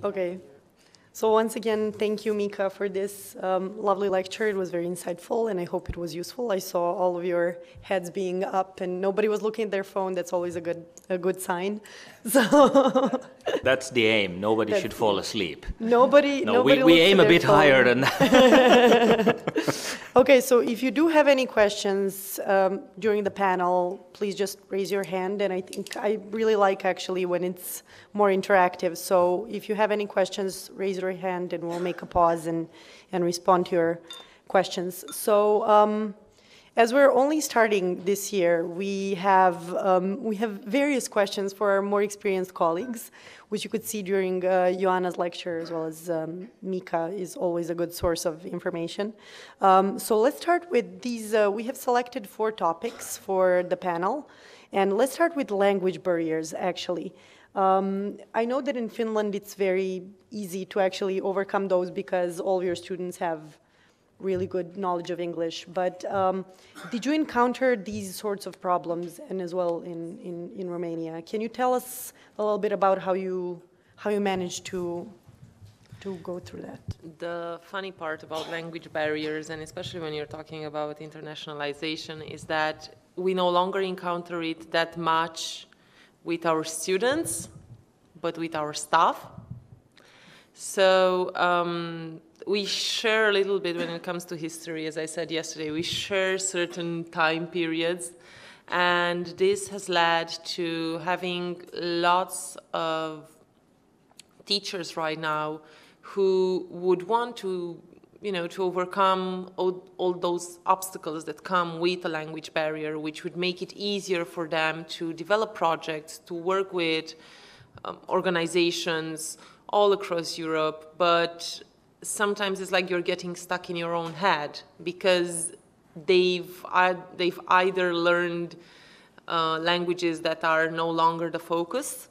Okay. So once again, thank you, Mika, for this lovely lecture. It was very insightful, and I hope it was useful. I saw all of your heads being up, and nobody was looking at their phone. That's always a good sign. So that's the aim. Nobody should fall asleep. Nobody. No, nobody we aim a bit phone. higher than that. Okay, so if you do have any questions during the panel, please just raise your hand. And I think I really like actually when it's more interactive. So if you have any questions, raise your hand and we'll make a pause and respond to your questions. So as we're only starting this year, we have various questions for our more experienced colleagues, which you could see during Joanna's lecture, as well as Mika is always a good source of information. So let's start with these. We have selected 4 topics for the panel, and let's start with language barriers, actually. I know that in Finland it's very easy to actually overcome those because all of your students have really good knowledge of English, but did you encounter these sorts of problems and as well in Romania? Can you tell us a little bit about how you managed to go through that? The funny part about language barriers, and especially when you're talking about internationalization, is that we no longer encounter it that much with our students, but with our staff. So we share a little bit when it comes to history. As I said yesterday, we share certain time periods, and this has led to having lots of teachers right now who would want to, to overcome all those obstacles that come with a language barrier, which would make it easier for them to develop projects, to work with organizations all across Europe, but sometimes it's like you're getting stuck in your own head because they've either learned languages that are no longer the focus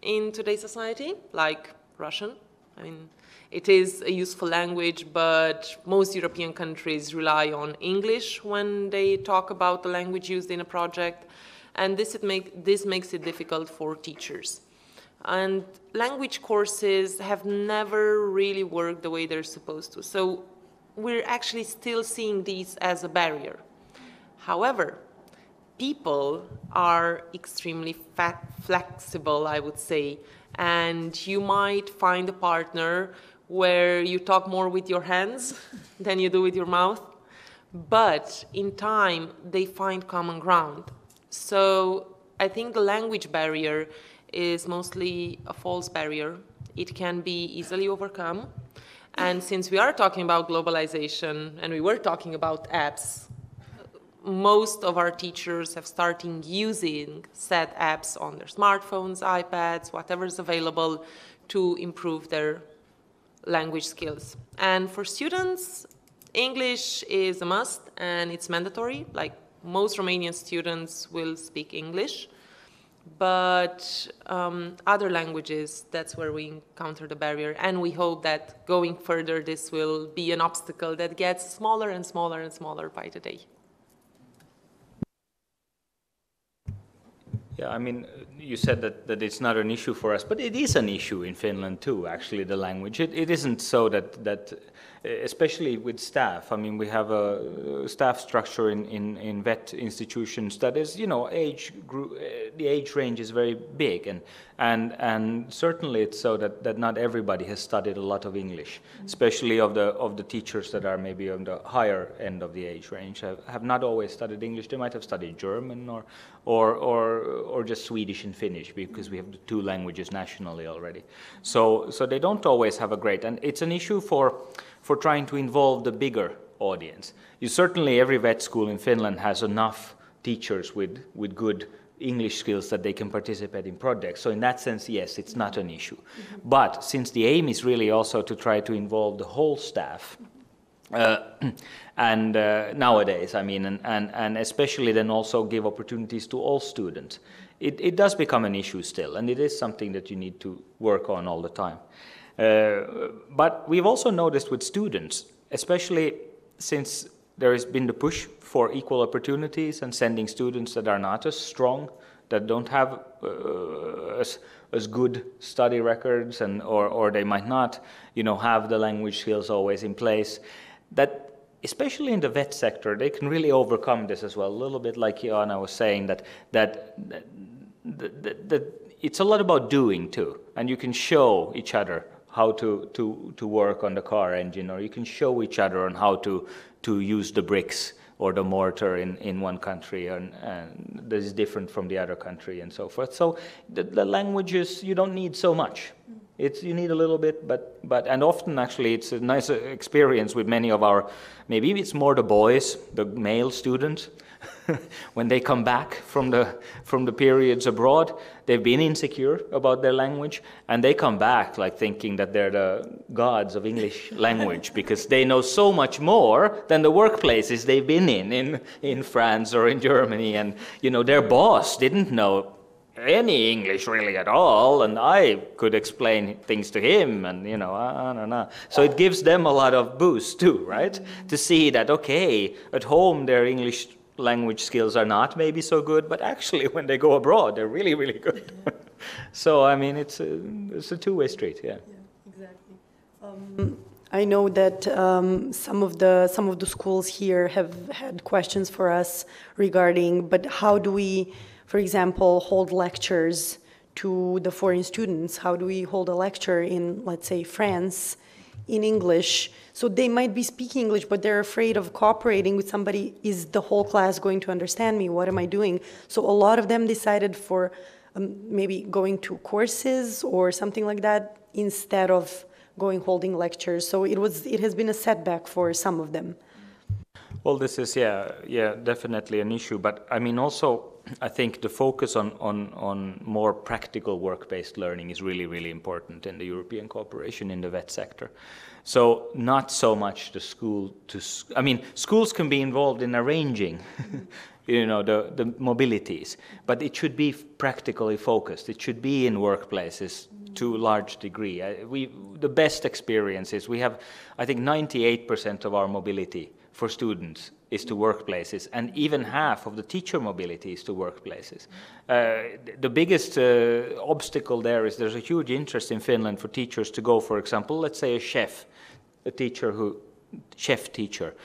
in today's society, like Russian. I mean, it is a useful language, but most European countries rely on English when they talk about the language used in a project, and this makes it difficult for teachers. And language courses have never really worked the way they're supposed to. So we're actually still seeing these as a barrier. However, people are extremely flexible, I would say, and you might find a partner where you talk more with your hands than you do with your mouth, but in time they find common ground. So I think the language barrier is mostly a false barrier. It can be easily overcome. And since we are talking about globalization and we were talking about apps, most of our teachers have started using said apps on their smartphones, iPads, whatever is available to improve their language skills. And for students, English is a must and it's mandatory. Like most Romanian students will speak English. But other languages, that's where we encounter the barrier. And we hope that going further, this will be an obstacle that gets smaller and smaller and smaller by the day. Yeah, I mean, you said that it's not an issue for us, but it is an issue in Finland too, actually, the language. It isn't so that especially with staff, I mean, we have a staff structure in vet institutions that is, age group, the age range is very big, and certainly it's so that not everybody has studied a lot of English, especially of the teachers that are maybe on the higher end of the age range, have not always studied English. They might have studied German or just Swedish and Finnish, because we have the 2 languages nationally already. So they don't always have a great, and it's an issue for trying to involve the bigger audience. Certainly every vet school in Finland has enough teachers with good English skills that they can participate in projects. So in that sense, yes, it's not an issue. Mm-hmm. But since the aim is really also to try to involve the whole staff, and nowadays, I mean, and especially then also give opportunities to all students, it does become an issue still, and it is something that you need to work on all the time. But we've also noticed with students, especially since there has been the push for equal opportunities and sending students that are not as strong that don't have as good study records, and or they might not, have the language skills always in place, that especially in the vet sector, they can really overcome this as well. A little bit like Joanna was saying, that it's a lot about doing too, and you can show each other how to work on the car engine, or you can show each other on how to use the bricks or the mortar in one country, and that is different from the other country, and so forth. So the languages, you don't need so much. You need a little bit, but and often actually it's a nice experience with many of our, maybe it's more the boys, the male students, when they come back from the periods abroad, they've been insecure about their language, and they come back like thinking that they're the gods of English language because they know so much more than the workplaces they've been in France or in Germany, and their boss didn't know any English really at all, and I could explain things to him, and I don't know. So it gives them a lot of boost too, right? To see that, okay, at home their English language skills are not maybe so good, but actually when they go abroad, they're really, really good. So, I mean, it's a two-way street, yeah. Yeah, exactly. I know that some of the schools here have had questions for us regarding, but how do we, for example, hold lectures to the foreign students? How do we hold a lecture in, let's say, France, in English? So they might be speaking English, but they're afraid of cooperating with somebody. Is the whole class going to understand me? What am I doing? So a lot of them decided for maybe going to courses or something like that instead of holding lectures. So it has been a setback for some of them. Well, this is, definitely an issue. But I mean, also, I think the focus on more practical work-based learning is really, really important in the European cooperation in the vet sector. So not so much the schools can be involved in arranging, the mobilities, but it should be practically focused. It should be in workplaces to a large degree. The best experience is we have, I think, 98% of our mobility for students is to workplaces, and even half of the teacher mobility is to workplaces. The biggest obstacle there is there's a huge interest in Finland for teachers to go, for example, let's say a chef teacher.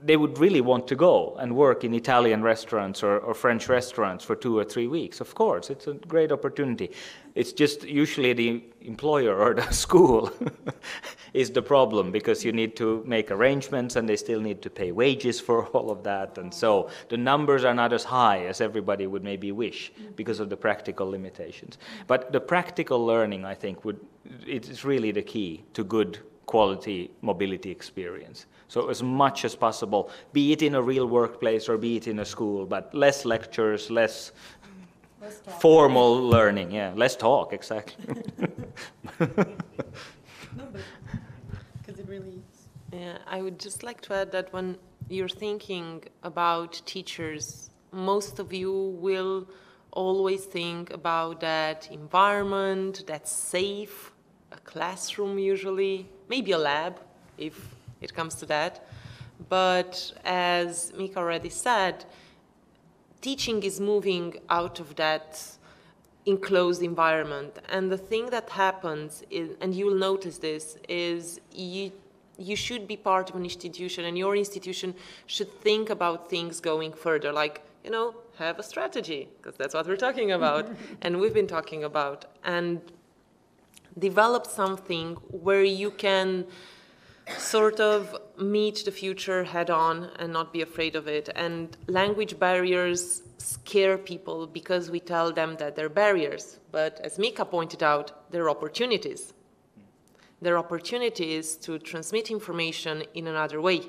They would really want to go and work in Italian restaurants or French restaurants for 2 or 3 weeks. Of course, it's a great opportunity. It's just usually the employer or the school is the problem, because you need to make arrangements and they still need to pay wages for all of that. And so the numbers are not as high as everybody would maybe wish because of the practical limitations. But the practical learning, I think, it is really the key to good quality mobility experience. So as much as possible, be it in a real workplace or be it in a school, but less lectures, less formal learning, less talk, exactly. Because it really is. Yeah, I would just like to add that when you're thinking about teachers, most of you will always think about that environment that's safe, a classroom usually, maybe a lab if it comes to that. But as Mika already said, teaching is moving out of that enclosed environment. And the thing that happens is, and you will notice this, is you should be part of an institution, and your institution should think about things going further, like, have a strategy, because that's what we're talking about, and we've been talking about, and develop something where you can sort of meet the future head on and not be afraid of it. And language barriers scare people because we tell them that they're barriers. But as Mika pointed out, they're opportunities. They're opportunities to transmit information in another way.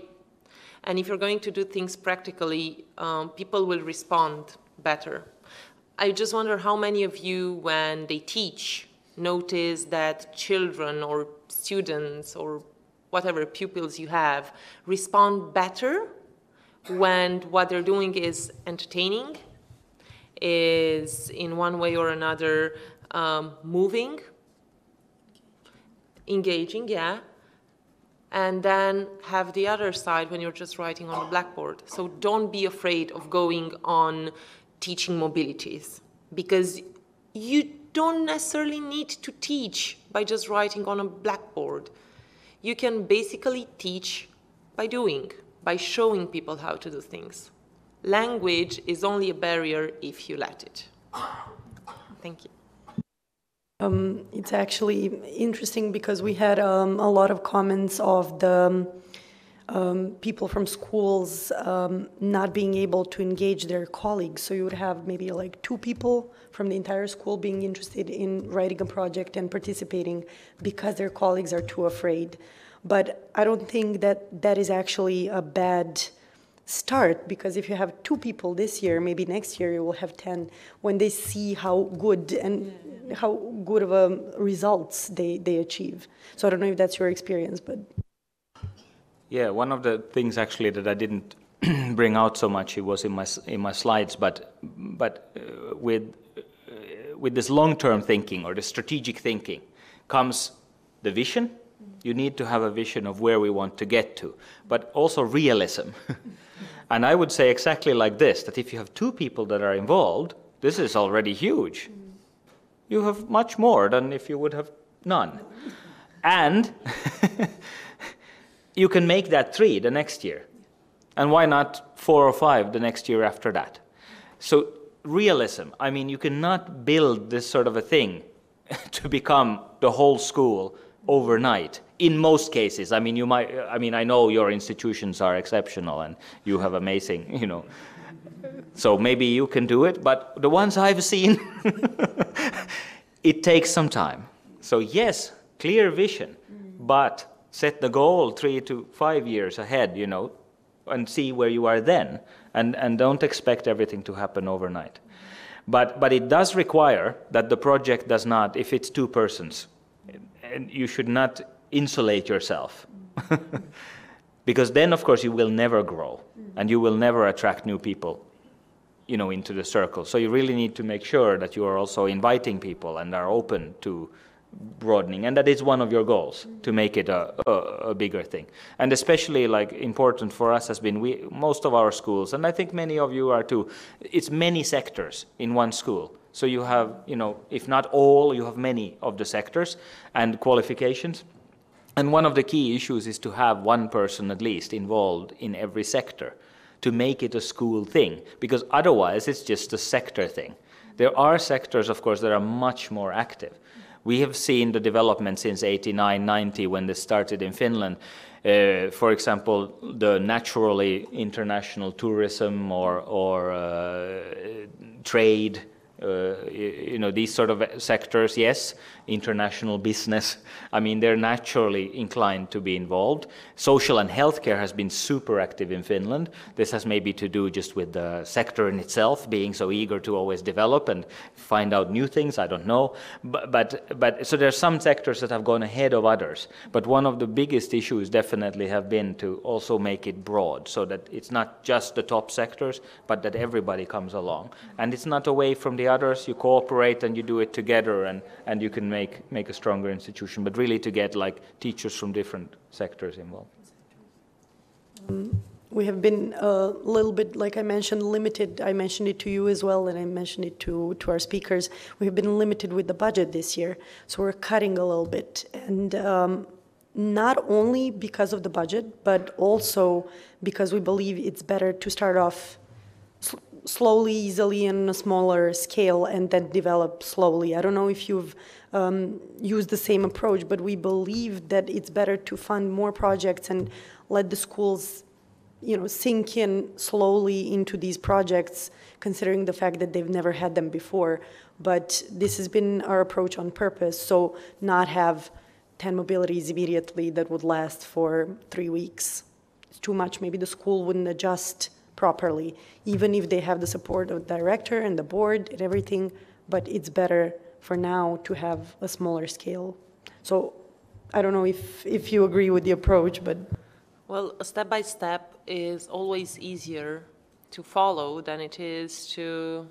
And if you're going to do things practically, people will respond better. I just wonder how many of you, when they teach, notice that children or students or whatever pupils you have respond better when what they're doing is entertaining, is in one way or another moving, engaging, and then have the other side when you're just writing on the blackboard. So don't be afraid of going on teaching mobilities, because you don't necessarily need to teach by just writing on a blackboard. You can basically teach by doing, by showing people how to do things. Language is only a barrier if you let it. Thank you. It's actually interesting because we had a lot of comments of the people from schools not being able to engage their colleagues. So you would have maybe like 2 people from the entire school being interested in writing a project and participating because their colleagues are too afraid. But I don't think that that is actually a bad start, because if you have 2 people this year, maybe next year you will have 10 when they see how good and how good of results they achieve. So I don't know if that's your experience, but... Yeah, one of the things actually that I didn't bring out so much, it was in my slides, but with this long-term thinking or the strategic thinking comes the vision. You need to have a vision of where we want to get to, but also realism. And I would say exactly like this, that if you have 2 people that are involved, this is already huge. You have much more than if you would have none. And you can make that 3 the next year. And why not 4 or 5 the next year after that? So realism, I mean, you cannot build this sort of a thing to become the whole school overnight. In most cases, I mean, I know your institutions are exceptional and you have amazing, so maybe you can do it, but the ones I've seen, it takes some time. So yes, clear vision, but set the goal 3 to 5 years ahead, and see where you are then, and don't expect everything to happen overnight. But it does require that the project does not, if it's 2 persons, and you should not insulate yourself. Because then, of course, you will never grow, and you will never attract new people, into the circle. So you really need to make sure that you are also inviting people and are open to broadening, and that is one of your goals, to make it a bigger thing. And especially important for us has been most of our schools, and I think many of you are too, it's many sectors in one school. So you have, if not all, you have many of the sectors and qualifications. And one of the key issues is to have one person at least involved in every sector to make it a school thing, because otherwise it's just a sector thing. There are sectors, of course, that are much more active. We have seen the development since 89, 90, when this started in Finland. For example, the naturally international tourism or trade, these sort of sectors, yes, international business, I mean, they're naturally inclined to be involved. Social and healthcare has been super active in Finland. This has maybe to do just with the sector in itself being so eager to always develop and find out new things, I don't know. But so there are some sectors that have gone ahead of others. But one of the biggest issues definitely have been to also make it broad, so that it's not just the top sectors, but that everybody comes along. And it's not away from the others, you cooperate and you do it together, and you can make a stronger institution, but really to get teachers from different sectors involved. We have been a little bit, like I mentioned, limited. I mentioned it to you as well, and I mentioned it to our speakers. We have been limited with the budget this year, so we're cutting a little bit. And not only because of the budget, but also because we believe it's better to start off slowly, easily, on a smaller scale, and then develop slowly. I don't know if you've used the same approach, but we believe that it's better to fund more projects and let the schools, sink in slowly into these projects, considering the fact that they've never had them before. But this has been our approach on purpose, so not have 10 mobilities immediately that would last for 3 weeks. It's too much. Maybe the school wouldn't adjust properly, even if they have the support of the director and the board and everything, but it's better for now to have a smaller scale. So I don't know if you agree with the approach, but... Well, a step-by-step is always easier to follow than it is to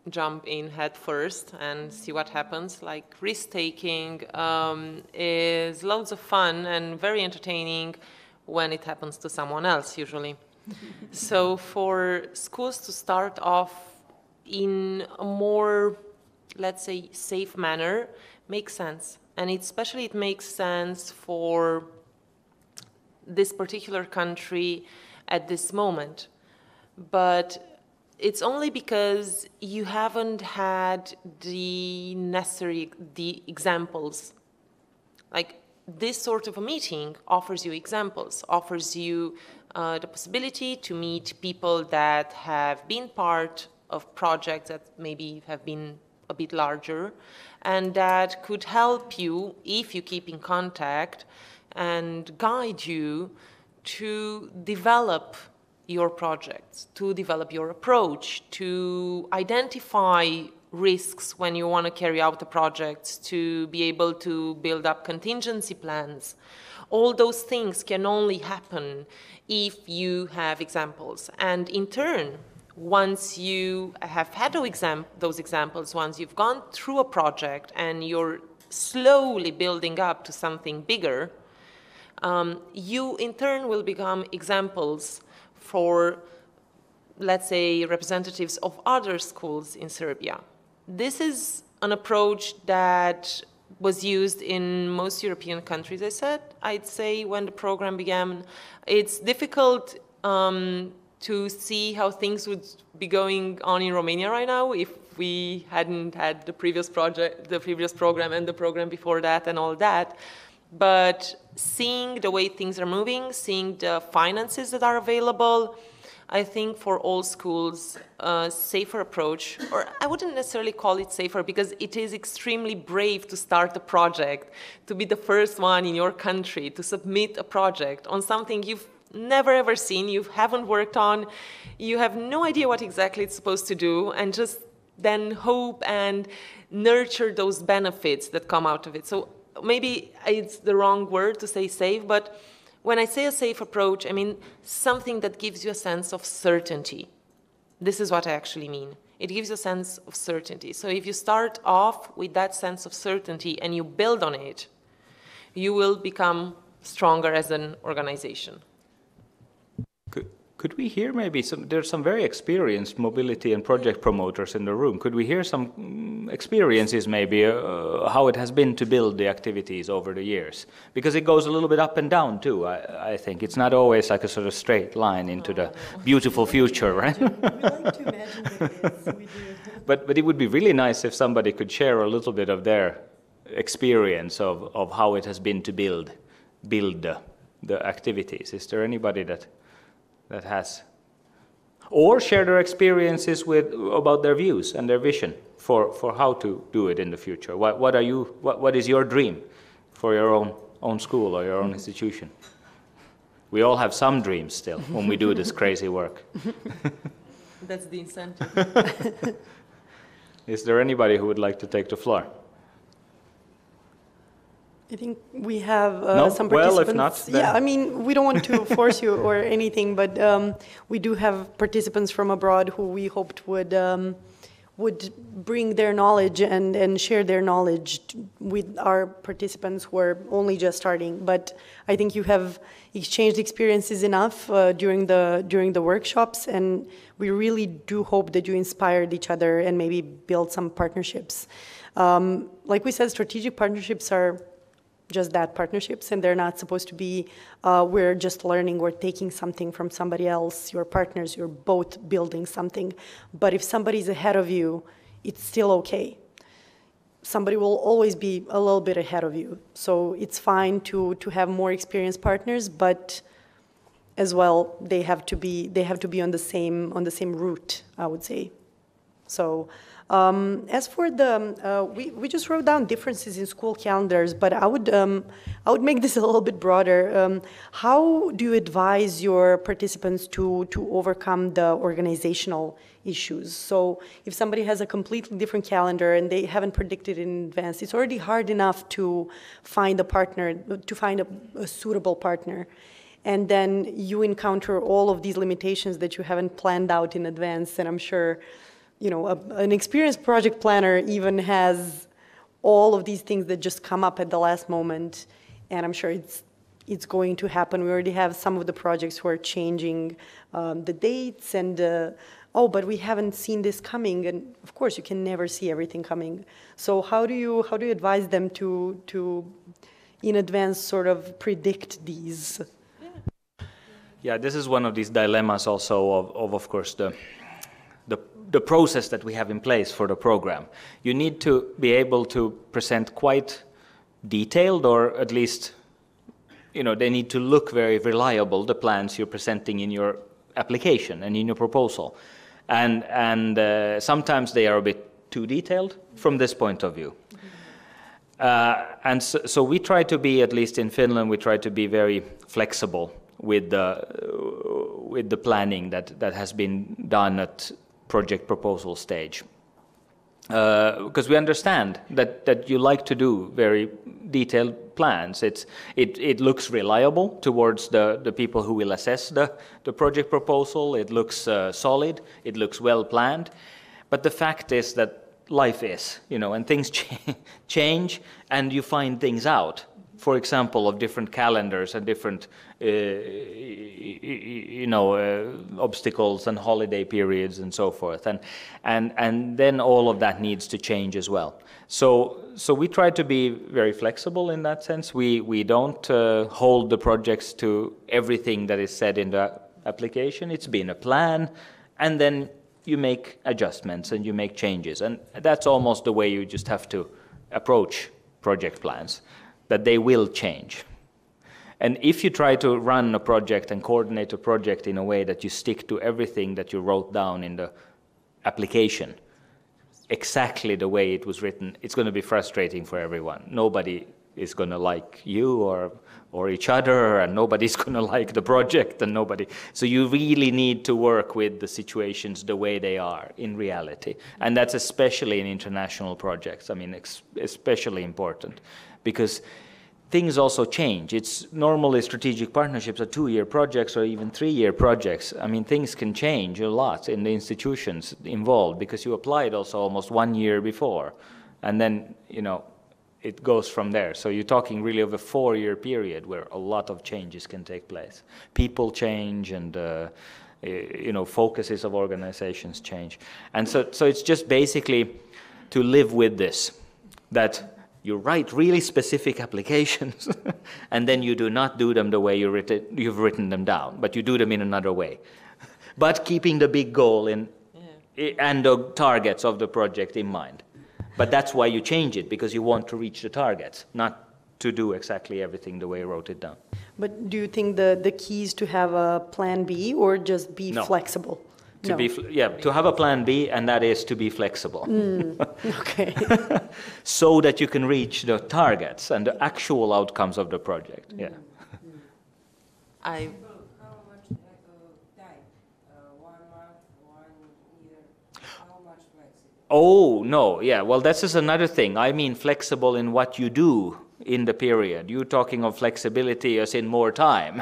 jump in head first and see what happens. Risk-taking is loads of fun and very entertaining when it happens to someone else, usually. So for schools to start off in a more, let's say, safe manner makes sense. And especially it makes sense for this particular country at this moment. But it's only because you haven't had the necessary examples. Like, this sort of a meeting offers you examples, offers you the possibility to meet people that have been part of projects that maybe have been a bit larger, and that could help you, if you keep in contact, and guide you to develop your projects, to develop your approach, to identify risks when you want to carry out the projects, to be able to build up contingency plans. All those things can only happen if you have examples. And in turn, once you have had those examples, once you've gone through a project and you're slowly building up to something bigger, you in turn will become examples for, let's say, representatives of other schools in Serbia. This is an approach that was used in most European countries, I'd say, when the program began. It's difficult to see how things would be going on in Romania right now if we hadn't had the previous project, the previous program and the program before that and all that. But seeing the way things are moving, seeing the finances that are available, I think for all schools, a safer approach, or I wouldn't necessarily call it safer, because it is extremely brave to start a project, to be the first one in your country to submit a project on something you've never ever seen, you haven't worked on, you have no idea what exactly it's supposed to do, and just then hope and nurture those benefits that come out of it. So maybe it's the wrong word to say safe, but when I say a safe approach, I mean something that gives you a sense of certainty. This is what I actually mean. It gives you a sense of certainty. So if you start off with that sense of certainty and you build on it, you will become stronger as an organization. Could we hear maybe there's some very experienced mobility and project promoters in the room. Could we hear some experiences maybe, how it has been to build the activities over the years? Because it goes a little bit up and down too, I think. It's not always like a sort of straight line into the beautiful future, right? We like to imagine that it is. We do. But it would be really nice if somebody could share a little bit of their experience of how it has been to build the activities. Is there anybody that has, or share their experiences about their views and their vision for how to do it in the future? What is your dream for your own school or your own institution? We all have some dreams still when we do this crazy work. That's the incentive. Is there anybody who would like to take the floor? I think we have No? some Well, participants. if not, then- Yeah, I mean, we don't want to force you or anything, but we do have participants from abroad who we hoped would bring their knowledge and share their knowledge with our participants who are only just starting. But I think you have exchanged experiences enough during the workshops, and we really do hope that you inspired each other and maybe build some partnerships. Like we said, strategic partnerships are just that, partnerships, and they're not supposed to be we're just learning or taking something from somebody else. You're partners, you're both building something. But if somebody's ahead of you, it's still okay. Somebody will always be a little bit ahead of you. So it's fine to have more experienced partners, but as well they have to be on the same route, I would say. So as for the, we just wrote down differences in school calendars, but I would make this a little bit broader. How do you advise your participants to overcome the organizational issues? So if somebody has a completely different calendar and they haven't predicted in advance, it's already hard enough to find a partner, to find a suitable partner. And then you encounter all of these limitations that you haven't planned out in advance, and I'm sure an experienced project planner even has all of these things that just come up at the last moment, and I'm sure it's going to happen. We already have some of the projects who are changing the dates and oh, but we haven't seen this coming, and of course you can never see everything coming. So how do you advise them to in advance sort of predict these? Yeah, this is one of these dilemmas also of course, the process that we have in place for the program. You need to be able to present quite detailed, or at least, they need to look very reliable, the plans you're presenting in your application and in your proposal. And sometimes they are a bit too detailed from this point of view. And so we try to be, at least in Finland, we try to be very flexible with the planning that has been done at project proposal stage. Because we understand that you like to do very detailed plans. It looks reliable towards the people who will assess the project proposal. It looks solid. It looks well planned. But the fact is that life is, and things change, and you find things out. For example, of different calendars and different, obstacles and holiday periods and so forth, and then all of that needs to change as well. So we try to be very flexible in that sense. We don't hold the projects to everything that is said in the application. It's been a plan, and then you make adjustments and you make changes, and that's almost the way you just have to approach project plans, that they will change. And if you try to run a project and coordinate a project in a way that you stick to everything that you wrote down in the application, exactly the way it was written, it's going to be frustrating for everyone. Nobody is going to like you or each other, and nobody's going to like the project, and nobody. So you really need to work with the situations the way they are in reality. And that's especially in international projects, especially important, because things also change. It's normally strategic partnerships are 2-year projects or even 3-year projects. Things can change a lot in the institutions involved, because you applied also almost 1 year before, and then, it goes from there. So you're talking really of a 4-year period where a lot of changes can take place. People change, and focuses of organizations change. And so it's just basically to live with this, that you write really specific applications and then you do not do them the way you've written them down, but you do them in another way. But keeping the big goal and the targets of the project in mind. But that's why you change it, because you want to reach the targets, not to do exactly everything the way you wrote it down. But do you think the key is to have a plan B, or just be flexible? To have a plan B, and that is to be flexible. Okay. So that you can reach the targets and the actual outcomes of the project. Yeah. How much time? 1 month, 1 year? How much flexible? Oh, no, yeah. Well, this is another thing. I mean flexible in what you do in the period. You're talking of flexibility as in more time.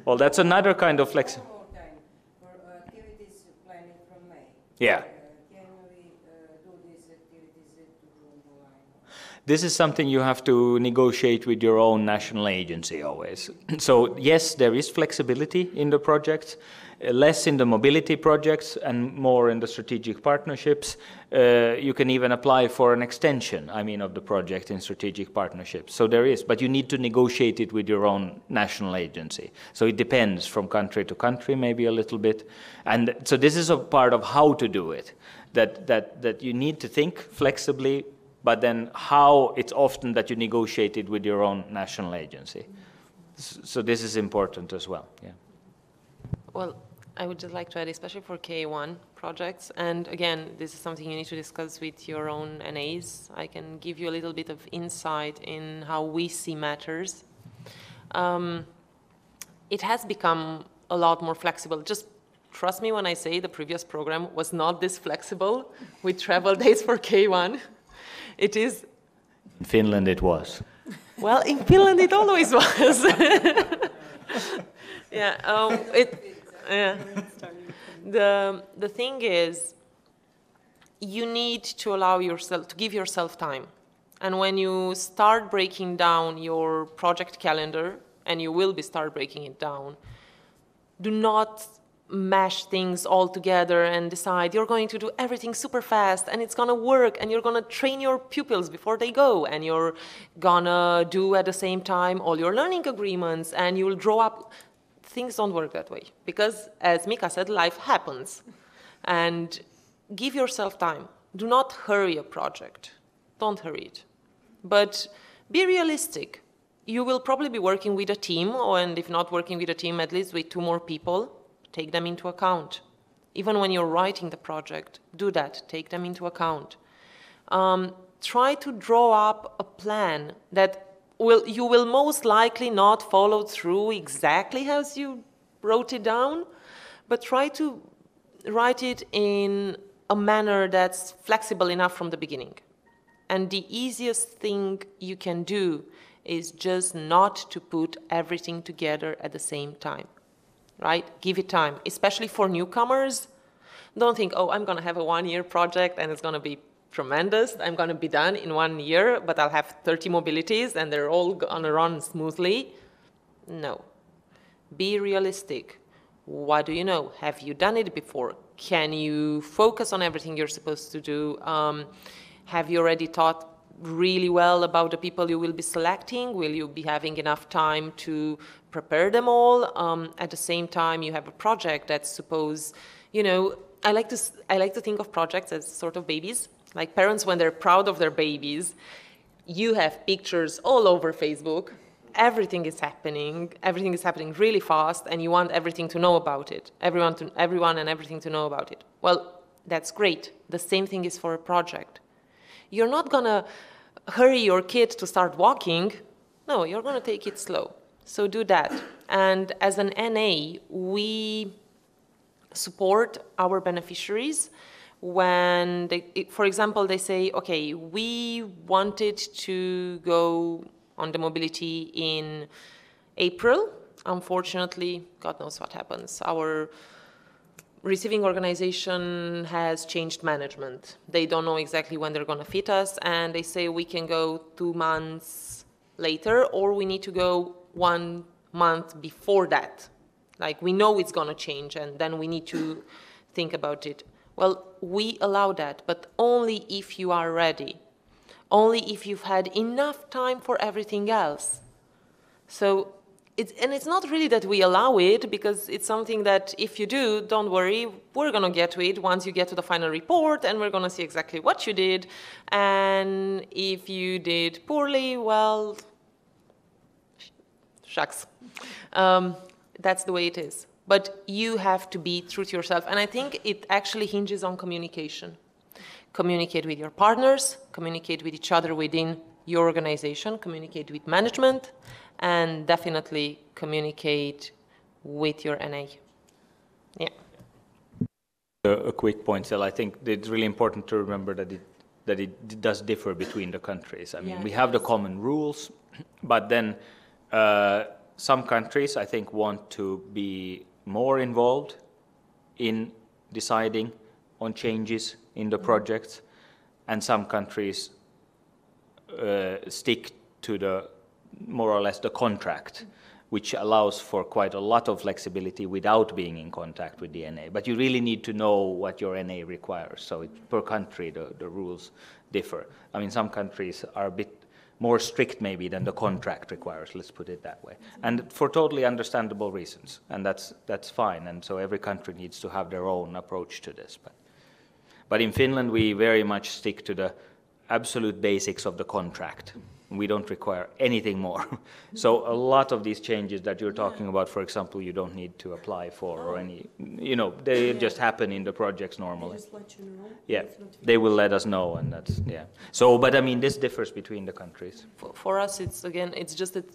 Well, that's another kind of flexibility. Yeah. Can we do these activities to June, July? This is something you have to negotiate with your own national agency always. So yes, there is flexibility in the projects, less in the mobility projects and more in the strategic partnerships. You can even apply for an extension, of the project in strategic partnerships. So there is, but you need to negotiate it with your own national agency. So it depends from country to country, maybe a little bit. And so this is a part of how to do it, that you need to think flexibly, but then how it's often that you negotiate it with your own national agency. So this is important as well, yeah. Well, I would just like to add, especially for K1 projects, and again, this is something you need to discuss with your own NAs. I can give you a little bit of insight in how we see matters. It has become a lot more flexible. Just trust me when I say the previous program was not this flexible with travel days for K1. It is. In Finland it was. Well, in Finland it always was. The thing is, you need to allow yourself, to give yourself time. And when you start breaking down your project calendar, and you will start breaking it down, do not mash things all together and decide you're going to do everything super fast and it's going to work and you're going to train your pupils before they go and you're going to do at the same time all your learning agreements and you'll draw up. Things don't work that way because, as Mika said, life happens. And give yourself time. Do not hurry a project. Don't hurry it. But be realistic. You will probably be working with a team, and if not working with a team, at least with 2 more people. Take them into account. Even when you're writing the project, do that. Take them into account. Try to draw up a plan that you will most likely not follow through exactly as you wrote it down, but try to write it in a manner that's flexible enough from the beginning. And the easiest thing you can do is just not to put everything together at the same time. Right? Give it time, especially for newcomers. Don't think, oh, I'm going to have a 1-year project and it's going to be tremendous. I'm going to be done in 1 year, but I'll have 30 mobilities and they're all going to run smoothly. No. Be realistic. What do you know? Have you done it before? Can you focus on everything you're supposed to do? Have you already thought really well about the people you will be selecting? Will you be having enough time to prepare them all? At the same time, you have a project that's supposed, I like to think of projects as sort of babies. Like parents, when they're proud of their babies, you have pictures all over Facebook. Everything is happening really fast, and you want everything to know about it. Everyone and everything to know about it. Well, that's great. The same thing is for a project. You're not going to hurry your kid to start walking. No, you're going to take it slow. So do that. And as an NA, we support our beneficiaries when, for example, they say, okay, we wanted to go on the mobility in April. Unfortunately, God knows what happens. Our receiving organization has changed management. They don't know exactly when they're going to fit us, and they say we can go 2 months later, or we need to go 1 month before that. Like, we know it's going to change, and then we need to think about it. Well, we allow that, but only if you are ready. Only if you've had enough time for everything else. So, it's not really that we allow it, because it's something that if you do, don't worry, we're going to get to it once you get to the final report, and we're going to see exactly what you did. And if you did poorly, well, shucks. That's the way it is. But you have to be true to yourself. And I think it actually hinges on communication. Communicate with your partners, communicate with each other within your organization, communicate with management, and definitely communicate with your NA. Yeah. A quick point, Stella. I think it's really important to remember that it does differ between the countries. I mean, we have the common rules, but then some countries, I think, want to be more involved in deciding on changes in the projects, and some countries stick to the more or less the contract, which allows for quite a lot of flexibility without being in contact with the NA. But you really need to know what your NA requires. So per country, the rules differ. I mean, some countries are a bit more strict maybe than the contract requires, let's put it that way. And for totally understandable reasons, and that's fine. And so every country needs to have their own approach to this. But in Finland, we very much stick to the absolute basics of the contract. We don't require anything more. So a lot of these changes that you're talking about, for example, you don't need to apply for or any, they just happen in the projects normally. Just let you know. Yeah, they will let us know, and that's, yeah. So, but I mean, this differs between the countries. For us, it's just that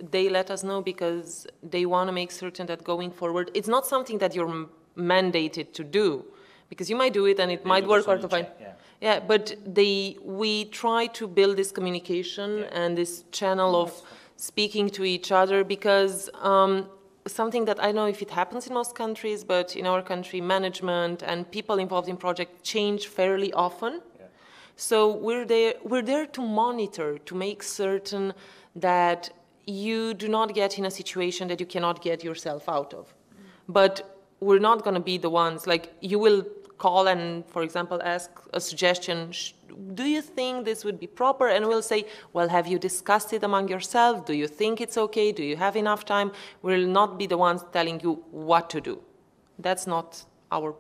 they let us know because they want to make certain that going forward, it's not something that you're mandated to do, because you might do it and it might work out fine. Yeah, but we try to build this communication and this channel of speaking to each other, because something that I don't know if it happens in most countries, but in our country, management and people involved in projects change fairly often. Yeah. So we're there to monitor, to make certain that you do not get in a situation that you cannot get yourself out of. But we're not going to be the ones, like you will call and, for example, ask a suggestion, do you think this would be proper? And we'll say, well, have you discussed it among yourself? Do you think it's okay? Do you have enough time? We'll not be the ones telling you what to do. That's not our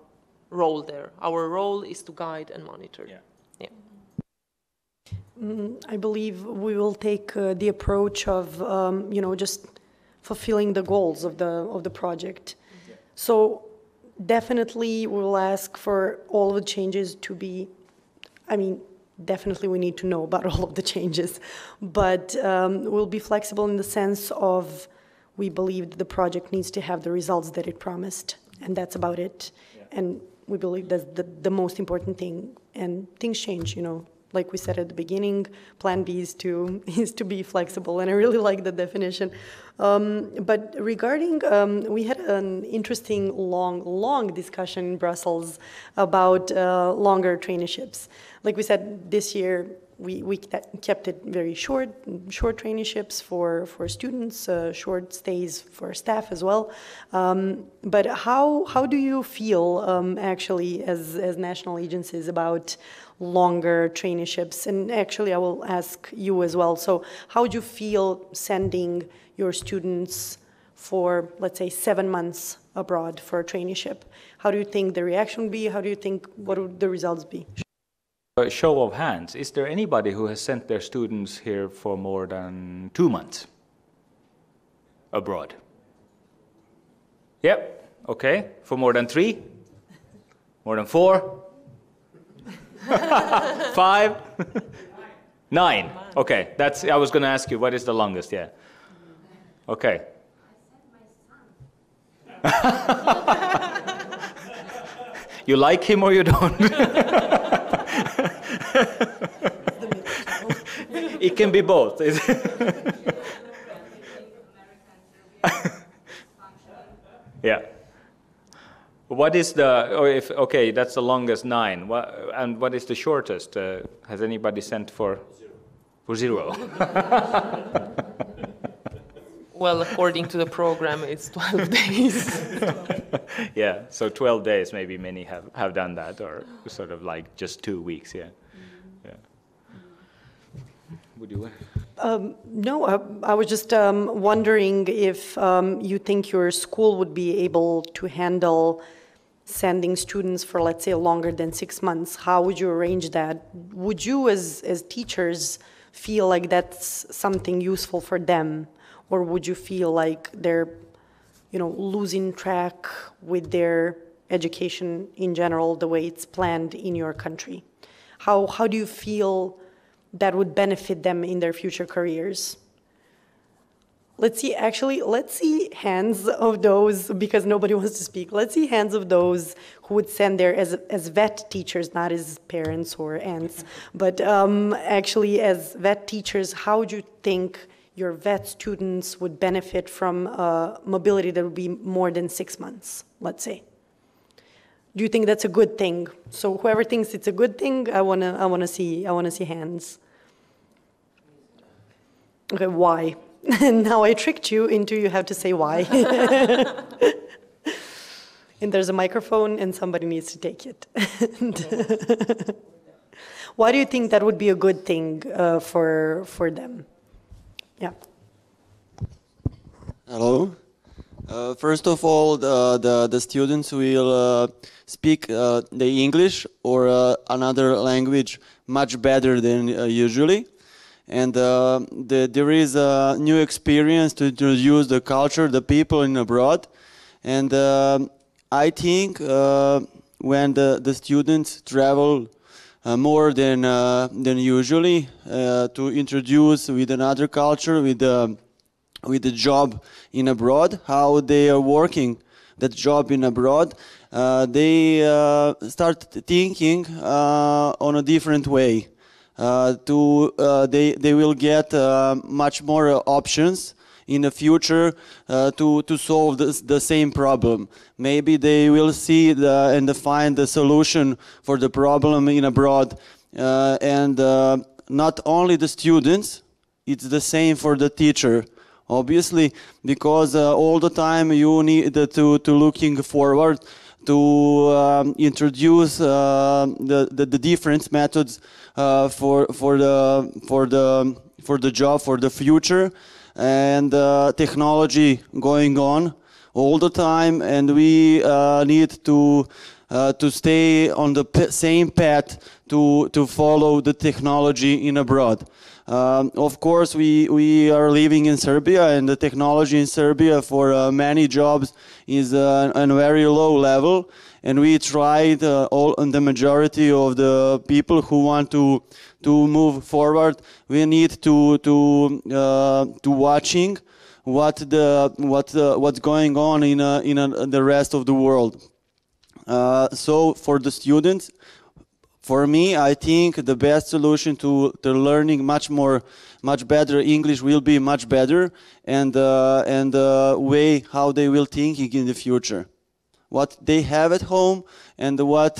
role there. Our role is to guide and monitor. Yeah. Yeah. I believe we will take the approach of, just fulfilling the goals of the project. So definitely we will ask for all of the changes to be, definitely we need to know about all of the changes, but we'll be flexible in the sense of we believe that the project needs to have the results that it promised, and that's about it. Yeah. And we believe that's the most important thing, and things change, Like we said at the beginning, plan B is to be flexible, and I really like the definition. But regarding, we had an interesting long discussion in Brussels about longer traineeships. Like we said, this year we kept it very short traineeships for students, short stays for staff as well. But how do you feel actually as national agencies about longer traineeships? And actually I will ask you as well. So how would you feel sending your students for, let's say, 7 months abroad for a traineeship? How do you think the reaction would be? How do you think, what would the results be? A show of hands, is there anybody who has sent their students here for more than 2 months abroad? Yep, okay. For more than 3? More than 4? 5? 9? Okay, I was going to ask you, what is the longest? Yeah. Okay. You like him or you don't? It can be both. Yeah. What is okay, that's the longest 9. And what is the shortest? Has anybody sent for 0? Well, according to the program, it's 12 days. Yeah, so 12 days, maybe many have done that, or sort of like just 2 weeks, yeah. Yeah. Would you? No, I was just wondering if you think your school would be able to handle sending students for, let's say, longer than 6 months. How would you arrange that? Would you, as teachers, feel like that's something useful for them? Or would you feel like they're, losing track with their education in general, the way it's planned in your country? How do you feel that would benefit them in their future careers? Let's see hands of those, because nobody wants to speak. Let's see hands of those who would send their, as vet teachers, not as parents or aunts, but actually as vet teachers, how would you think your vet students would benefit from mobility that would be more than 6 months, let's say? Do you think that's a good thing? So whoever thinks it's a good thing, I wanna see hands. Okay, why? Now I tricked you into you have to say why. And there's a microphone and somebody needs to take it. Why do you think that would be a good thing for them? Yeah. Hello. First of all, the students will speak the English or another language much better than usually. And there is a new experience to introduce the culture, the people in abroad. And I think when the students travel more than usually to introduce with another culture, with the job in abroad, how they are working that job in abroad, they start thinking on a different way. They will get much more options in the future to solve the same problem. Maybe they will see and find the solution for the problem in abroad. And not only the students, it's the same for the teacher. obviously, because all the time you need to looking forward to introduce the different methods for the job, for the future, and technology going on all the time, and we need to stay on the same path to follow the technology in abroad. Of course, we are living in Serbia, and the technology in Serbia for many jobs is on a very low level, and we tried the majority of the people who want to move forward. We need to watching what's going on in the rest of the world. So for the students, for me, I think the best solution to learning much better English will be much better, and way how they will thinking in the future, what they have at home, and what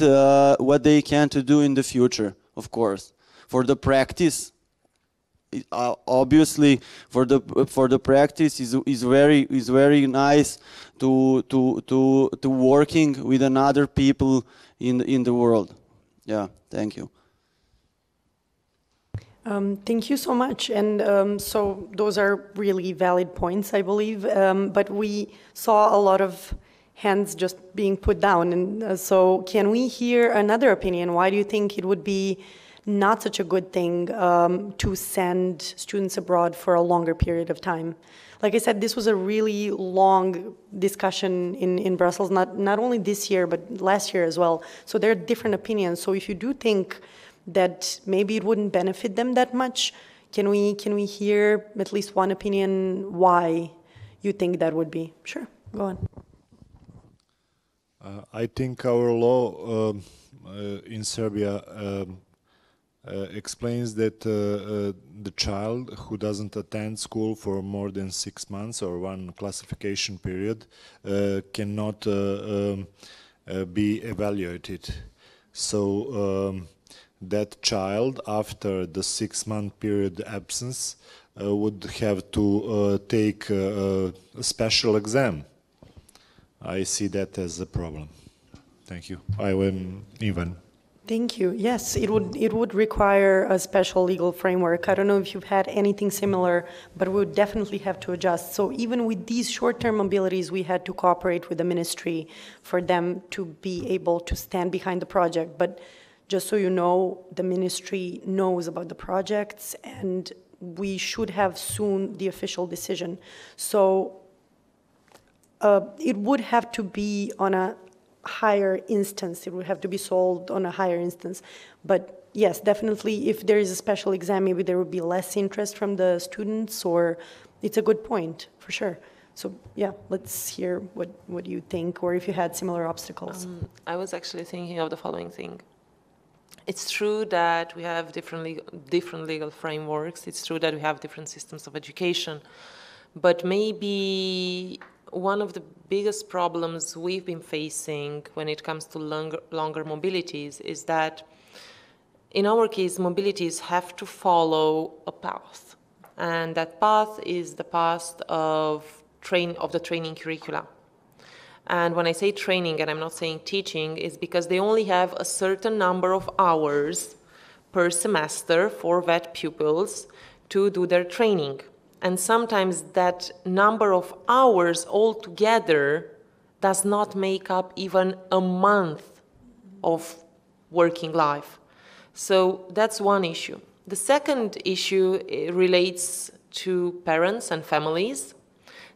they can to do in the future. Of course, for the practice, obviously, for the practice is very nice to working with another people in the world. Yeah, thank you. Thank you so much. And so those are really valid points, I believe. But we saw a lot of hands just being put down. And so can we hear another opinion? Why do you think it would be not such a good thing to send students abroad for a longer period of time? Like I said, this was a really long discussion in Brussels, not only this year, but last year as well. So there are different opinions. So if you do think that maybe it wouldn't benefit them that much, can we hear at least one opinion why you think that would be? Sure, go on. I think our law in Serbia explains that the child who doesn't attend school for more than 6 months or one classification period cannot be evaluated. So that child, after the 6-month period absence, would have to take a special exam. I see that as a problem. Thank you. I am Ivan. Thank you. Yes, it would require a special legal framework. I don't know if you've had anything similar, but we would definitely have to adjust. So even with these short-term mobilities, we had to cooperate with the ministry for them to be able to stand behind the project. But just so you know, the ministry knows about the projects, and we should have soon the official decision. So it would have to be on a higher instance. It would have to be sold on a higher instance. But yes, definitely, if there is a special exam, maybe there would be less interest from the students, or it's a good point, for sure. So yeah, let's hear what you think, or if you had similar obstacles. I was actually thinking of the following thing. It's true that we have different legal frameworks. It's true that we have different systems of education. But maybe one of the biggest problems we've been facing when it comes to longer mobilities is that, in our case, mobilities have to follow a path. And that path is the path of the training curricula. And when I say training, and I'm not saying teaching, is because they only have a certain number of hours per semester for VET pupils to do their training. And sometimes that number of hours altogether does not make up even a month of working life. So that's one issue. The second issue relates to parents and families.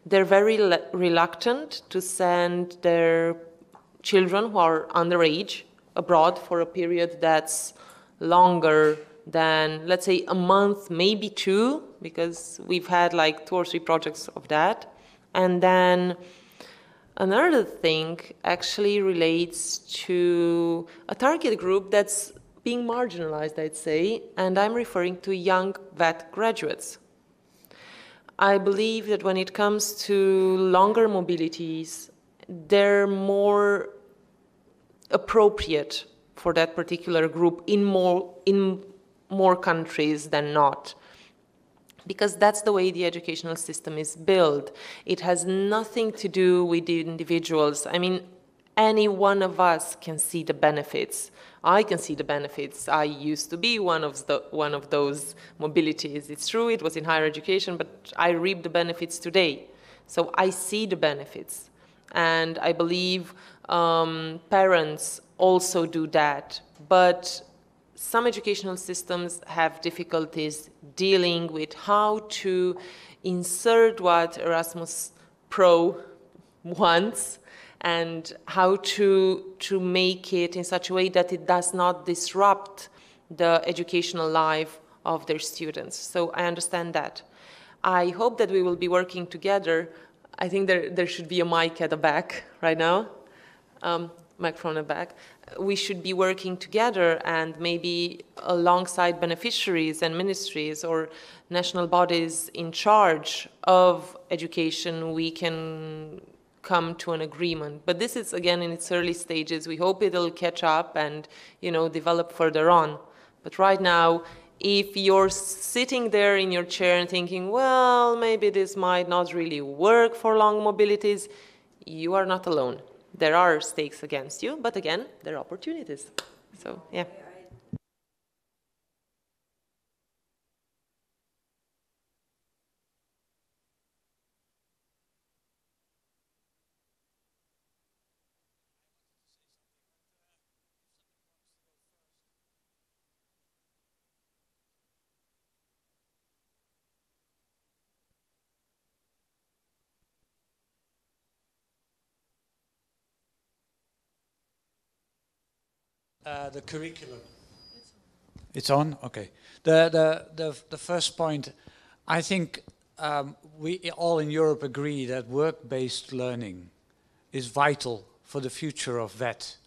They're very reluctant to send their children who are underage abroad for a period that's longer than, let's say, a month, maybe 2, because we've had like 2 or 3 projects of that. And then another thing actually relates to a target group that's being marginalized, I'd say, and I'm referring to young VET graduates. I believe that when it comes to longer mobilities, they're more appropriate for that particular group in more countries than not. because that's the way the educational system is built. It has nothing to do with the individuals. I mean, any one of us can see the benefits. I can see the benefits. I used to be one of those mobilities. It's true, it was in higher education, but I reap the benefits today. So I see the benefits. And I believe parents also do that. But some educational systems have difficulties dealing with how to insert what Erasmus Pro wants and how to make it in such a way that it does not disrupt the educational life of their students. So I understand that. I hope that we will be working together. I think there should be a mic at the back right now. Mic from the back. We should be working together, and maybe alongside beneficiaries and ministries or national bodies in charge of education, we can come to an agreement. But this is, again, in its early stages. We hope it'll catch up and, you know, develop further on. But right now, if you're sitting there in your chair and thinking, well, maybe this might not really work for long mobilities, you are not alone. There are stakes against you, but again, there are opportunities. So, yeah. The curriculum. It's on? Okay. The first point, I think we all in Europe agree that work-based learning is vital for the future of VET.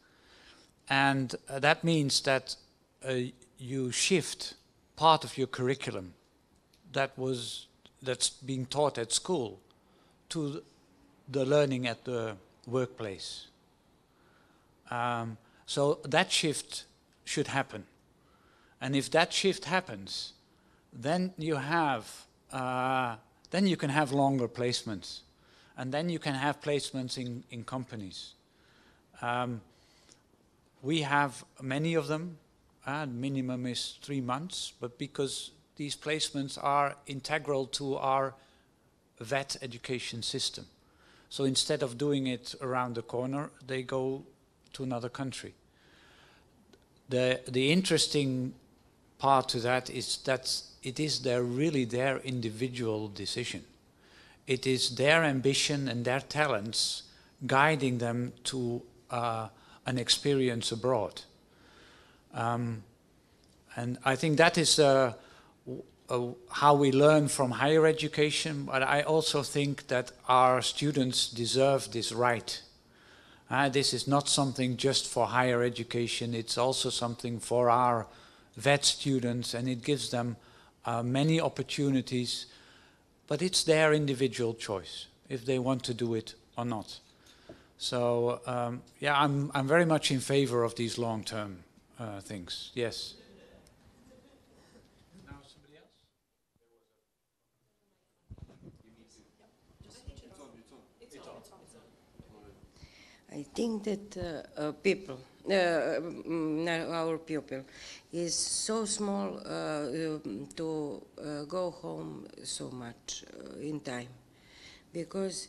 And that means that you shift part of your curriculum that's being taught at school to the learning at the workplace. So that shift should happen. And if that shift happens, then you have, then you can have longer placements. And then you can have placements in companies. We have many of them. Minimum is 3 months, but because these placements are integral to our VET education system. So instead of doing it around the corner, they go to another country. The interesting part to that is that it is really their individual decision. It is their ambition and their talents guiding them to an experience abroad. And I think that is how we learn from higher education, but I also think that our students deserve this right. This is not something just for higher education, it's also something for our VET students, and it gives them many opportunities, but it's their individual choice if they want to do it or not. So yeah, I'm very much in favor of these long-term things, yes. Now somebody else? I think that people, our pupil, is so small to go home so much in time. Because,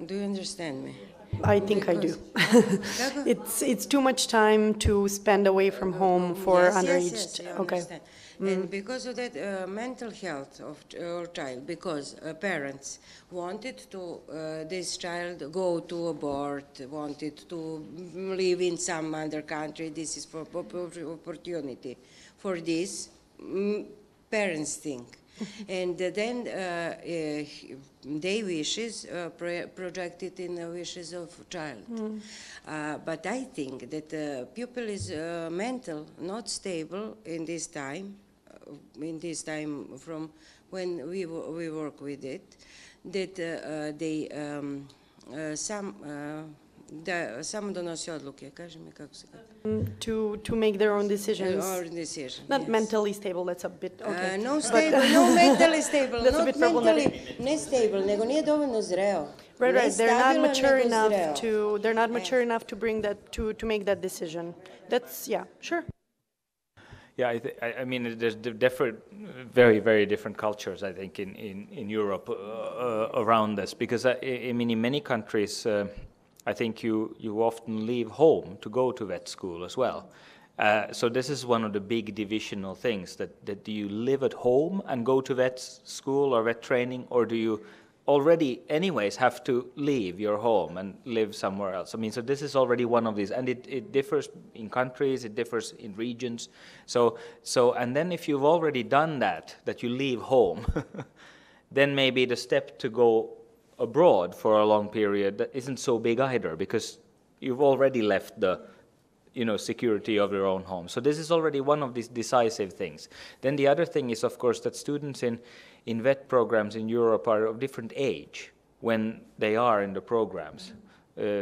do you understand me? I think I do. It's too much time to spend away from home for underage. Yes, I okay. understand. And because of that mental health of our child, because parents wanted to this child go to abroad, wanted to live in some other country, this is for opportunity. For this, parents think. And then they wishes projected in the wishes of child. But I think that the pupil is mental, not stable in this time from when we work with it, that they Da, samo donosi odluke, kaži mi kako se kaže. To make their own decisions. Or decision, Not yes. mentally stable, that's a bit, okay. No stable, no mentally stable, That's a not bit problematic. mentally, ne stable, nego nije dovoljno zreo. Right, Ne right, they're not stabilan, mature nego enough zreo. they're not mature enough to bring that, to make that decision. That's, yeah, sure. Yeah, I mean, there's different, very, very different cultures, I think, in Europe around this. Because, I mean, in many countries, I think you often leave home to go to vet school as well. So this is one of the big divisional things, that do you live at home and go to vet school or vet training, or do you already anyways have to leave your home and live somewhere else? I mean, so this is already one of these, and it differs in countries, it differs in regions. So and then if you've already done that you leave home, then maybe the step to go abroad for a long period that isn't so big either, because you've already left the security of your own home. So this is already one of these decisive things. Then the other thing is, of course, that students in vet programs in Europe are of different age when they are in the programs.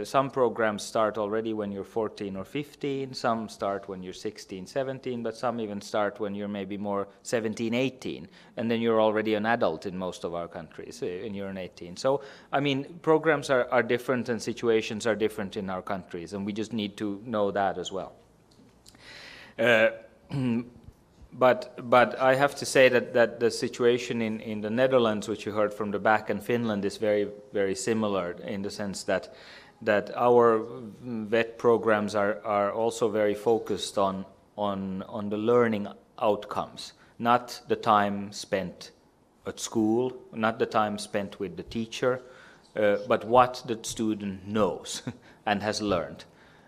Some programs start already when you're 14 or 15, some start when you're 16, 17, but some even start when you're maybe more 17, 18, and then you're already an adult in most of our countries, and you're an 18. So, I mean, programs are different and situations are different in our countries, and we just need to know that as well. But I have to say that the situation in the Netherlands, which you heard from the back, and Finland is very, very similar in the sense that our vet programs are also very focused on the learning outcomes, not the time spent at school, not the time spent with the teacher, but what the student knows and has learned.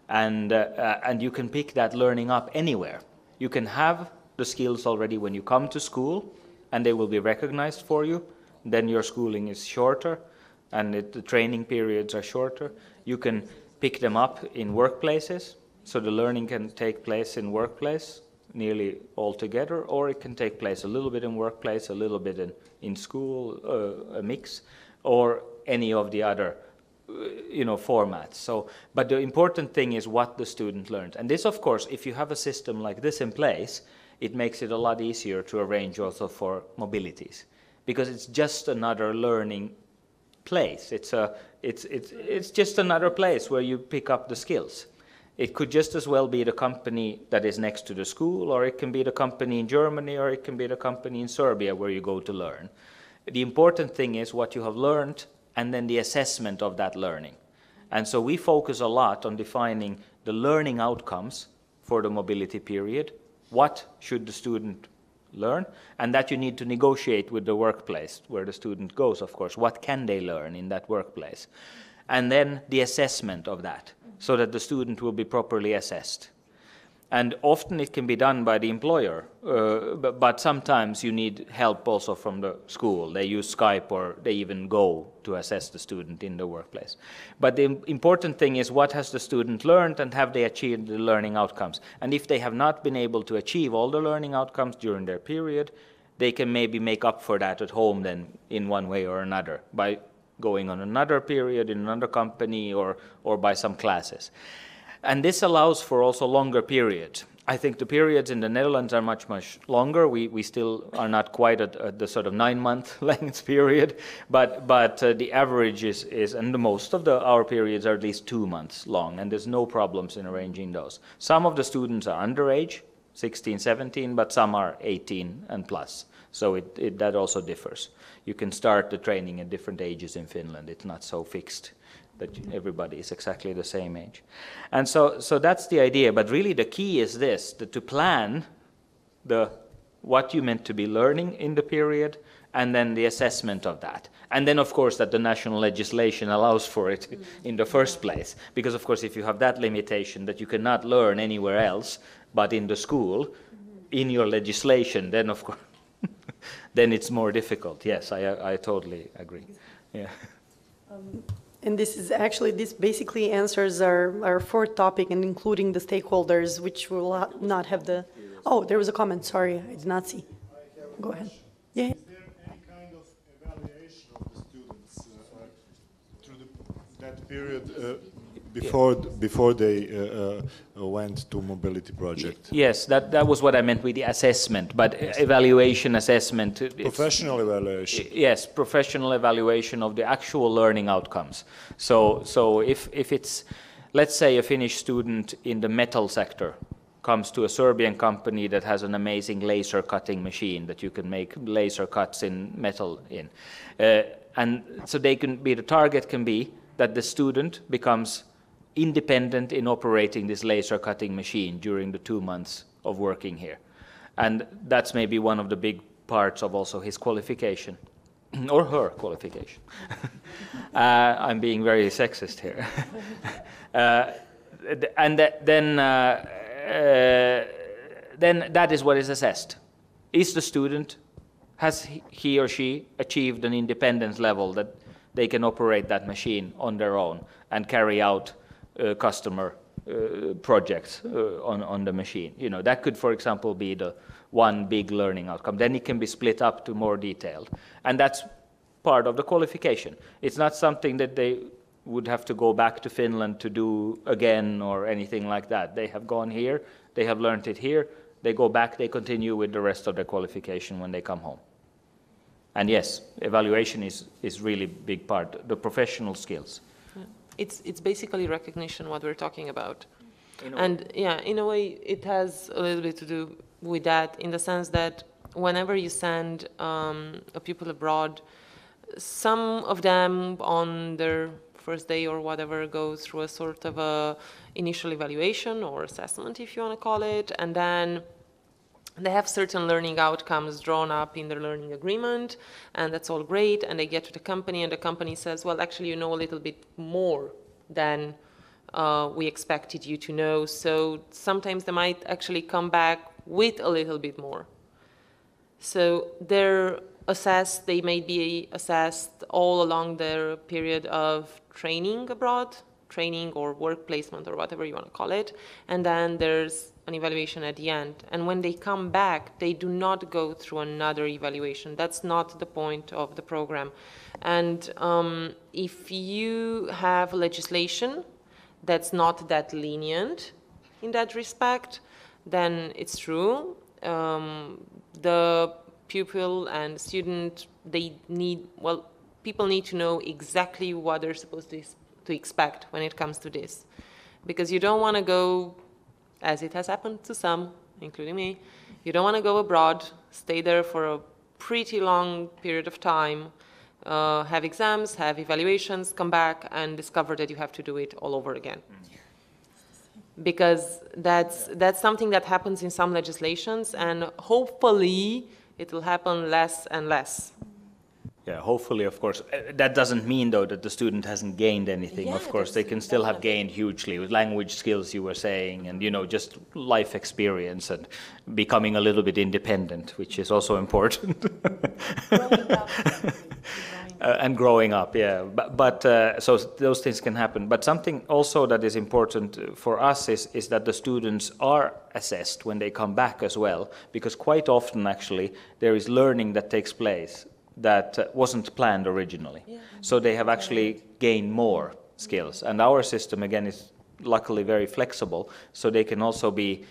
And you can pick that learning up anywhere. You can have the skills already when you come to school, and they will be recognized for you. Then your schooling is shorter, and the training periods are shorter. You can pick them up in workplaces, so the learning can take place in workplace nearly all together, or it can take place a little bit in workplace, a little bit in school, a mix, or any of the other formats. So, but the important thing is what the student learned. And this, of course, if you have a system like this in place, it makes it a lot easier to arrange also for mobilities, because it's just another learning place. It's just another place where you pick up the skills. It could just as well be the company that is next to the school, or it can be the company in Germany, or it can be the company in Serbia where you go to learn. The important thing is what you have learned, and then the assessment of that learning. And so we focus a lot on defining the learning outcomes for the mobility period. What should the student learn? And that you need to negotiate with the workplace where the student goes, of course. What can they learn in that workplace? And then the assessment of that, so that the student will be properly assessed. And often it can be done by the employer, but sometimes you need help also from the school. They use Skype, or they even go to assess the student in the workplace. But the important thing is, what has the student learned, and have they achieved the learning outcomes? And if they have not been able to achieve all the learning outcomes during their period, they can maybe make up for that at home then in one way or another, by going on another period in another company, or by some classes. And this allows for also longer periods. I think the periods in the Netherlands are much, much longer. We still are not quite at the sort of 9-month length period, but the average is, and the most of our periods are at least 2 months long, and there's no problems in arranging those. Some of the students are underage, 16, 17, but some are 18 and plus. So that also differs. You can start the training at different ages in Finland. It's not so fixed that everybody is exactly the same age. And so that's the idea. But really the key is this, that to plan what you meant to be learning in the period, and then the assessment of that. And then, of course, that the national legislation allows for it in the first place. Because, of course, if you have that limitation that you cannot learn anywhere else but in the school, in your legislation, then, of course, then it's more difficult. Yes, I totally agree. Yeah. And this basically answers our fourth topic, and including the stakeholders, which will not have the... Oh, there was a comment, sorry, I did not see. Go ahead. Yeah. Is there any kind of evaluation of the students through that period? before they went to mobility project. Yes, that was what I meant with the assessment, but evaluation, assessment. Professional evaluation. Yes, professional evaluation of the actual learning outcomes. So if it's, let's say a Finnish student in the metal sector comes to a Serbian company that has an amazing laser cutting machine that you can make laser cuts in metal in. And so they can be, the target can be that the student becomes independent in operating this laser cutting machine during the 2 months of working here. And that's maybe one of the big parts of also his qualification, or her qualification. I'm being very sexist here. And then that is what is assessed. Is the student, has he or she achieved an independence level that they can operate that machine on their own and carry out customer projects on the machine? You know, that could, for example, be the one big learning outcome. Then it can be split up to more detailed. And that's part of the qualification. It's not something that they would have to go back to Finland to do again or anything like that. They have gone here, they have learned it here, they go back, they continue with the rest of their qualification when they come home. And yes, evaluation is really big part, the professional skills. Yeah. It's basically recognition what we're talking about. And yeah, in a way it has a little bit to do with that, in the sense that whenever you send a pupil abroad, some of them on their first day or whatever go through a sort of a initial evaluation or assessment, if you want to call it, and then they have certain learning outcomes drawn up in their learning agreement, and that's all great, and they get to the company, and the company says, well, actually, you know a little bit more than we expected you to know, so sometimes they might actually come back with a little bit more. So they're assessed, they may be assessed all along their period of training abroad, training or work placement or whatever you want to call it, and then there's an evaluation at the end. And when they come back, they do not go through another evaluation. That's not the point of the program. And if you have legislation that's not that lenient in that respect, then it's true. The pupil and student, they need, well, people need to know exactly what they're supposed to expect when it comes to this. Because you don't want to go, as it has happened to some, including me, you don't want to go abroad, stay there for a pretty long period of time, have exams, have evaluations, come back and discover that you have to do it all over again. Because that's something that happens in some legislations, and hopefully it will happen less and less. Yeah, hopefully, of course. That doesn't mean, though, that the student hasn't gained anything. Yeah, of course, they can still have gained hugely with language skills, you were saying, and, you know, just life experience and becoming a little bit independent, which is also important. And growing up, yeah. But so those things can happen. But something also that is important for us is that the students are assessed when they come back as well, because quite often, actually, there is learning that takes place that wasn't planned originally. Yeah. So they have actually gained more skills. And our system, again, is luckily very flexible, so they can also be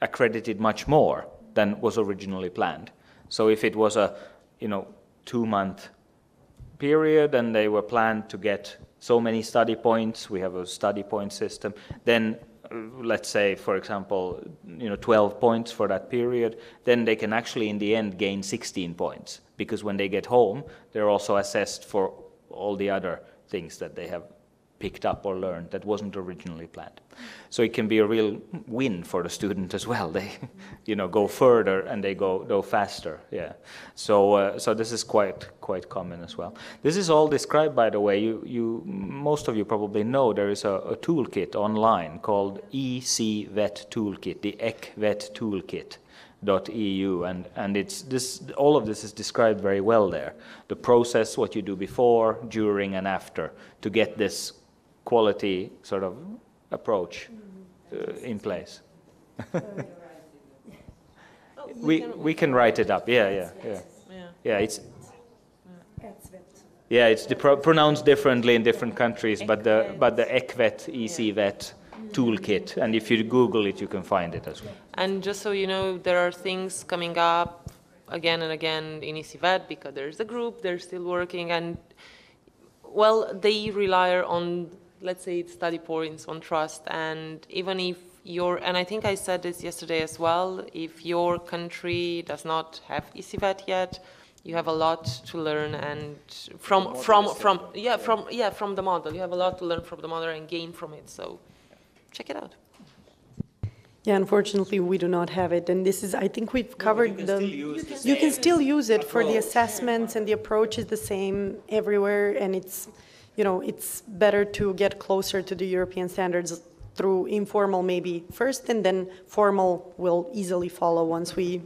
accredited much more than was originally planned. So if it was a, 2-month period and they were planned to get so many study points, we have a study point system, then let's say, for example, 12 points for that period, then they can actually in the end gain 16 points, because when they get home, they're also assessed for all the other things that they have picked up or learned that wasn't originally planned. So it can be a real win for the student as well. They, go further and they go faster. Yeah. So this is quite common as well. This is all described, by the way. Most of you probably know there is a toolkit online called EC-VET Toolkit, the EC-VET Toolkit.eu, and it's this. All of this is described very well there. The process, what you do before, during, and after to get this quality sort of approach in place. We can write it up. Yeah. It's Yeah, it's pronounced differently in different countries, but the ECVET, ECVET toolkit, and if you Google it, you can find it as well. And just so you know, there are things coming up again and again in ECVET because there's a group, they're still working, and well, they rely on, let's say, study points on trust, and even if and I think I said this yesterday as well, if your country does not have ECVET yet, you have a lot to learn, and from the model, you have a lot to learn from the model and gain from it. So check it out. Yeah, unfortunately, we do not have it, and this is, I think we've covered you can still use it for the assessments, and the approach is the same everywhere, and it's, you know, it's better to get closer to the European standards through informal maybe first, and then formal will easily follow once we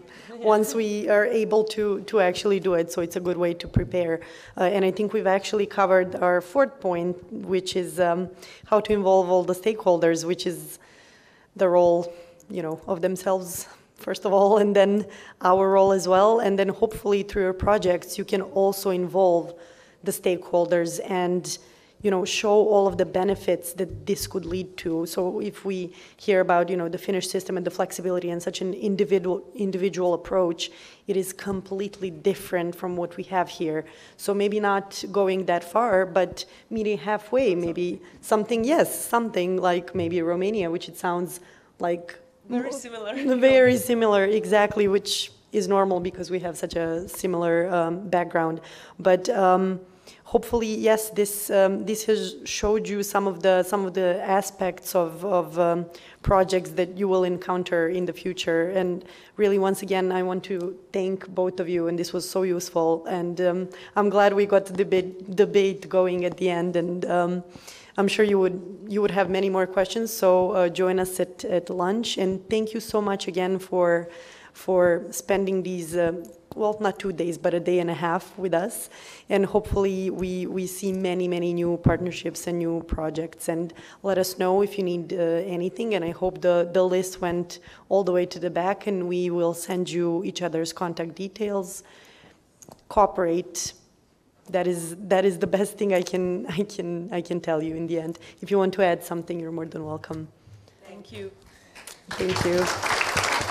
are able to actually do it. So it's a good way to prepare. And I think we've actually covered our fourth point, which is how to involve all the stakeholders, which is the role, you know, of themselves first of all, and then our role as well. And then hopefully through your projects, you can also involve the stakeholders and, you know, show all of the benefits that this could lead to. So if we hear about, you know, the Finnish system and the flexibility and such an individual approach, it is completely different from what we have here. So maybe not going that far, but meeting halfway, maybe something like maybe Romania, which it sounds like Very similar. Very similar, exactly, which is normal because we have such a similar background. But hopefully, yes, this has showed you some of the aspects of projects that you will encounter in the future. And really, once again, I want to thank both of you, and this was so useful. And I'm glad we got the debate going at the end. And I'm sure you would have many more questions. So join us at lunch. And thank you so much again for spending these. Well, not 2 days, but a day and a half with us. And hopefully we see many, many new partnerships and new projects. And let us know if you need anything. And I hope the list went all the way to the back, and we will send you each other's contact details. Cooperate. That is the best thing I can tell you in the end. If you want to add something, you're more than welcome. Thank you. Thank you.